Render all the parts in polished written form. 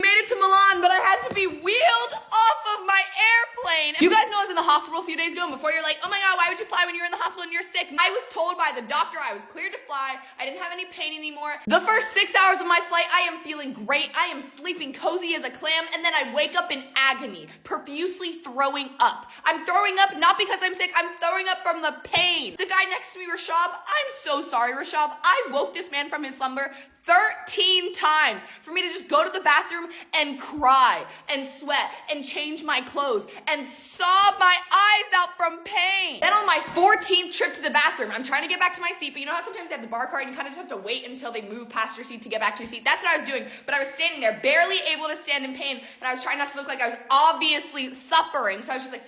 Made it to Milan, but I had to be wheeled off of my airplane. You guys know I was in the hospital a few days ago, and before you're like, oh my god, why would you fly when you're in the hospital and you're sick? I was told by the doctor I was cleared to fly. I didn't have any pain anymore. The first 6 hours of my flight, I am feeling great. I am sleeping cozy as a clam, and then I wake up in agony, profusely throwing up. I'm throwing up not because I'm sick, I'm throwing up from the pain. The guy next to me, Rashab, I'm so sorry, Rashab. I woke this man from his slumber 13 times for me to just go to the bathroom and cry and sweat and change my clothes and sob my eyes out from pain. Then on my 14th trip to the bathroom, I'm trying to get back to my seat, but you know how sometimes they have the bar cart and you kind of just have to wait until they move past your seat to get back to your seat? That's what I was doing, but I was standing there barely able to stand in pain, and I was trying not to look like I was obviously suffering, so I was just like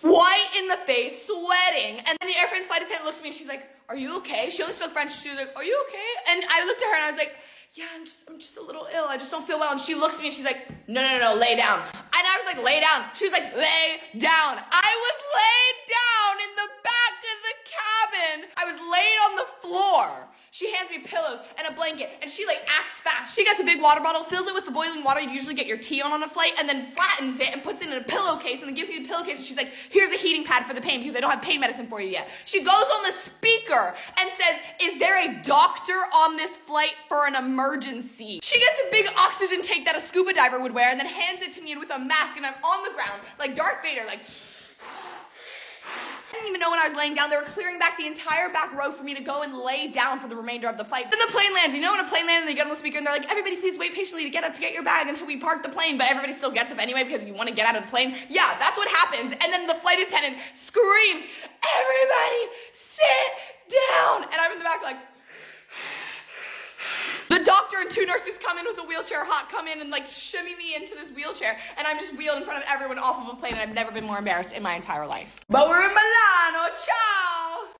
white in the face, sweating. And then the Air France flight attendant looks at me and she's like, are you okay? She only spoke French. She was like, are you okay? And I looked at her and I was like, yeah, I'm just a little ill. I just don't feel well. And she looks at me and she's like, no, lay down. And I was like, lay down. She was like, lay down. I was laid down in the back of the cabin. I was laid on the floor. She hands me pillows and a blanket, and she like acts fast. She gets a big water bottle, fills it with the boiling water you usually get your tea on a flight, and then flattens it and puts it in a pillowcase, and then gives me the pillowcase, and she's like, here's a heating pad for the pain because I don't have pain medicine for you yet. She goes on the speaker and says, is there a doctor on this flight for an emergency? She gets a big oxygen tank that a scuba diver would wear and then hands it to me with a mask, and I'm on the ground like Darth Vader, like I didn't even know when I was laying down. They were clearing back the entire back row for me to go and lay down for the remainder of the flight. Then the plane lands. You know when a plane lands and they get on the speaker and they're like, everybody please wait patiently to get up to get your bag until we park the plane, but everybody still gets up anyway because you want to get out of the plane. Yeah, that's what happens. And then the flight attendant screams, everybody sit down. And I'm in the back like, the doctor and 2 nurses come in with a wheelchair, come in and like shimmy me into this wheelchair, and I'm just wheeled in front of everyone off of a plane, and I've never been more embarrassed in my entire life. But we're in Milano, ciao!